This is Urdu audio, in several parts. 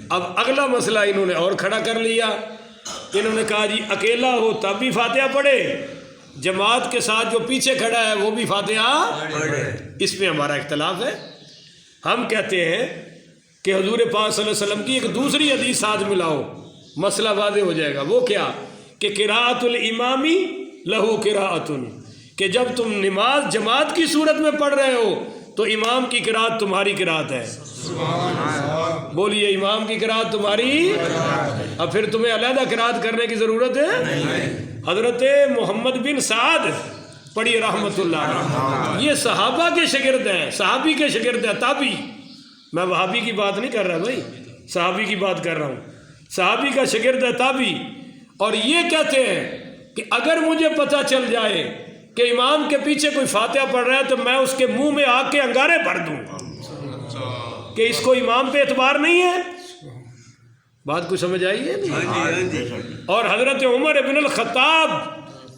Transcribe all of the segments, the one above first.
اب اگلا مسئلہ انہوں نے اور کھڑا کر لیا، انہوں نے کہا جی اکیلا ہو تب بھی فاتحہ پڑھے، جماعت کے ساتھ جو پیچھے کھڑا ہے وہ بھی فاتحہ پڑھے۔ اس میں ہمارا اختلاف ہے۔ ہم کہتے ہیں کہ حضور پاک صلی اللہ علیہ وسلم کی ایک دوسری حدیث ساتھ ملاؤ، مسئلہ واضح ہو جائے گا۔ وہ کیا کہ قراءۃ الامامی لہو قراءۃ، کہ جب تم نماز جماعت کی صورت میں پڑھ رہے ہو تو امام کی قراءت تمہاری قراءت ہے۔ بولیے امام کی قراءت تمہاری، اب پھر تمہیں علیحدہ قراءت کرنے کی ضرورت ہے؟ حضرت محمد بن سعد پڑھی رحمت اللہ، یہ صحابہ کے شاگرد ہیں، صحابی کے شاگرد ہیں، تابعی، میں وہابی کی بات نہیں کر رہا بھائی، صحابی کی بات کر رہا ہوں، صحابی کا شاگرد ہے تابعی، اور یہ کہتے ہیں کہ اگر مجھے پتہ چل جائے کہ امام کے پیچھے کوئی فاتحہ پڑھ رہا ہے تو میں اس کے منہ میں آگ کے انگارے بھر دوں کہ اس کو امام پہ اعتبار نہیں ہے۔ بات کو سمجھ آئی ہے نہیں؟ اور حضرت عمر بن الخطاب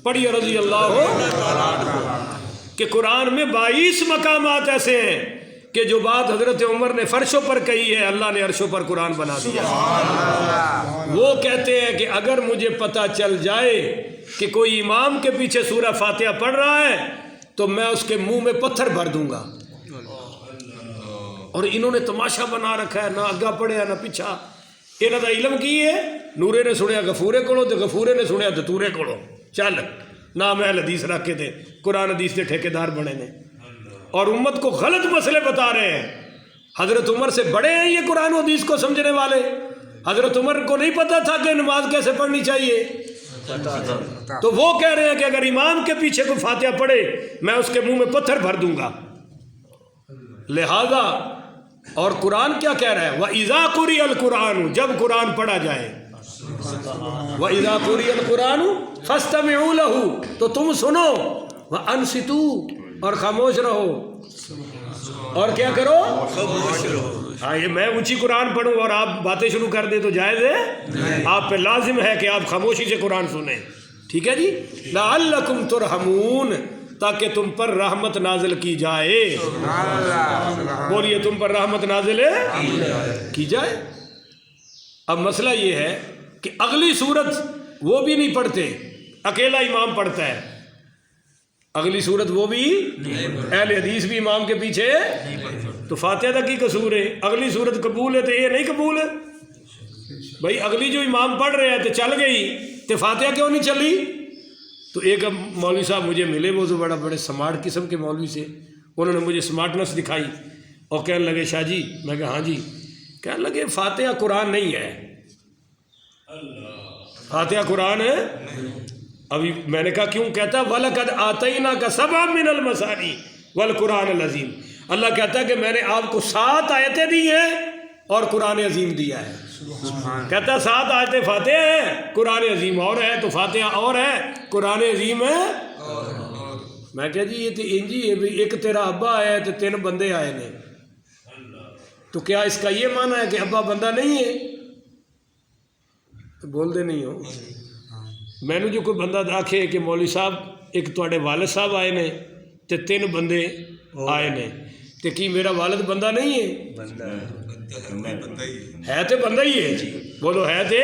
پڑھی رضی اللہ کہ قرآن میں 22 مقامات ایسے ہیں کہ جو بات حضرت عمر نے فرشوں پر کہی ہے اللہ نے عرشوں پر قرآن بنا دیا۔ وہ کہتے ہیں کہ اگر مجھے پتہ چل جائے کہ کوئی امام کے پیچھے سورہ فاتحہ پڑھ رہا ہے تو میں اس کے منہ میں پتھر بھر دوں گا۔ اور انہوں نے تماشا بنا رکھا ہے، نہ اگا پڑھیا نہ پیچھا، انہوں نے علم کی ہے، نورے نے سنیا غفورے کولو تو غفورے نے سنیا دتورے کولو، چل نام اہل حدیث رکھ کے تھے، قرآن حدیث کے ٹھیکیدار بنے نے، اور امت کو غلط مسئلے بتا رہے ہیں۔ حضرت عمر سے بڑے ہیں یہ قرآن و حدیث کو سمجھنے والے۔ حضرت عمر کو نہیں پتا تھا کہ نماز کیسے پڑھنی چاہیے، تو وہ کہہ رہے ہیں کہ اگر امام کے پیچھے کوئی فاتحہ پڑھے میں اس کے منہ میں پتھر بھر دوں گا۔ لہذا اور قرآن کیا کہہ رہا ہے، وَإِذَا قُرِئَ الْقُرْآنُ، جب قرآن پڑھا جائے، وَإِذَا قُرِئَ الْقُرْآنُ فَاسْتَمِعُوا لَهُ، تو تم سنو، وَأَنصِتُوا، اور خاموش رہو، اور کیا کرو، خاموش رہو۔ ہاں یہ میں اونچی قرآن پڑھوں اور آپ باتیں شروع کر دیں تو جائز ہے؟ آپ پہ لازم ہے کہ آپ خاموشی سے قرآن سنیں، ٹھیک ہے جی؟ لَعَلَّكُمْ تُرْحَمُونَ، تاکہ تم پر رحمت نازل کی جائے۔ بولیے تم پر رحمت نازل کی جائے۔ اب مسئلہ یہ ہے کہ اگلی صورت وہ بھی نہیں پڑھتے، اکیلا امام پڑھتا ہے، اگلی صورت وہ بھی اہل حدیث بھی امام کے پیچھے، تو فاتحہ تک کی قصور ہے، اگلی صورت قبول ہے تو یہ نہیں قبول ہے بھائی۔ اگلی جو امام پڑھ رہے ہیں تو چل گئی تو فاتحہ کیوں نہیں چلی؟ تو ایک مولوی صاحب مجھے ملے، وہ تو بڑے سمارٹ قسم کے مولوی سے، انہوں نے مجھے سمارٹنس دکھائی اور کہنے لگے شاہ جی، میں کہا ہاں جی، کہنے لگے فاتحہ قرآن نہیں ہے، فاتحہ قرآن ہے۔ ابھی میں نے کہا کیوں؟ کہتا وَلَقَدْ آتَيْنَاكَ سَبْعًا مِنَ الْمَثَانِي وَالْقُرْآنِ الْعَظِيمِ، اللہ کہتا ہے کہ میں نے آپ کو 7 آیتیں دی ہیں اور قرآن عظیم دیا ہے۔ کہتا 7 آیتیں فاتحہ ہے، قرآن عظیم اور ہے، تو فاتحہ اور ہے، قرآن عظیم ہے۔ میں کہا جی یہ تو انجی ہے، ایک تیرا ابا ہے تو 3 بندے آئے نے، تو کیا اس کا یہ معنی ہے کہ ابا بندہ نہیں ہے؟ بول دے نہیں ہو۔ میں نے جو کوئی بندہ آکھے کہ مولوی صاحب ایک تواڈے والد صاحب آئے نے تے 3 بندے آئے نے، تے کی میرا والد بندہ نہیں ہے؟ ہے تے بندہ ہی ہے جی، بولو ہے تے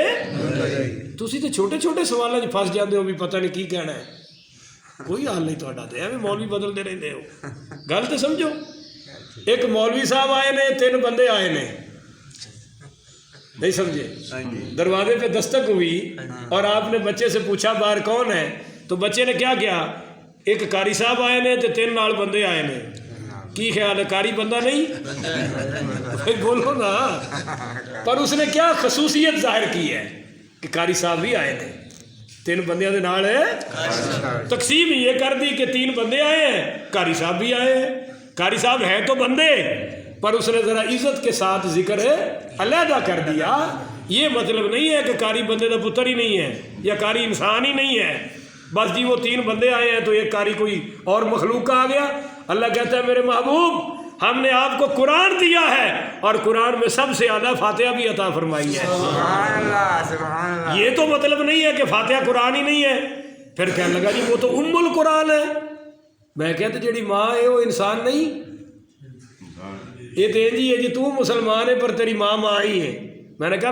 تسی تے چھوٹے چھوٹے سوالوں چ پھس جاندے ہو بھی پتہ نہیں کی کہنا ہے، کوئی حال نہیں تہاڈا تے ایویں مولوی بدلتے رہندے ہو، گل تے سمجھو۔ ایک مولوی صاحب آئے نے، 3 بندے آئے نے، نہیں سمجھے؟ دروازے پہ دستک ہوئی اور آپ نے بچے سے پوچھا باہر کون ہے، تو بچے نے کیا کیا، ایک قاری صاحب آئے نے تے 3 نال بندے آئے نے، کی خیال ہے قاری بندہ نہیں؟ بولو نا۔ پر اس نے کیا خصوصیت ظاہر کی ہے کہ قاری صاحب بھی آئے نے، 3 بندیاں دے نال ہے، تقسیم یہ کر دی کہ 3 بندے آئے ہیں، قاری صاحب بھی آئے ہیں۔ قاری صاحب ہیں تو بندے، پر اس نے ذرا عزت کے ساتھ ذکر علیحدہ کر دیا۔ یہ مطلب نہیں ہے کہ قاری بندے کا پتر ہی نہیں ہے یا قاری انسان ہی نہیں ہے، بس جی وہ 3 بندے آئے ہیں تو ایک قاری کوئی اور مخلوق کا آ گیا۔ اللہ کہتا ہے میرے محبوب ہم نے آپ کو قرآن دیا ہے اور قرآن میں سب سے زیادہ فاتحہ بھی عطا فرمائی ہے۔ سبحان اللہ سبحان اللہ۔ یہ تو مطلب نہیں ہے کہ فاتحہ قرآن ہی نہیں ہے۔ پھر کہنے لگا جی وہ تو ام القرآن ہے۔ میں کہتا جیڑی ماں ہے وہ انسان نہیں، یہ تو جی ہے جی تو مسلمان ہے پر تیری ماں ہی ہے۔ میں نے کہا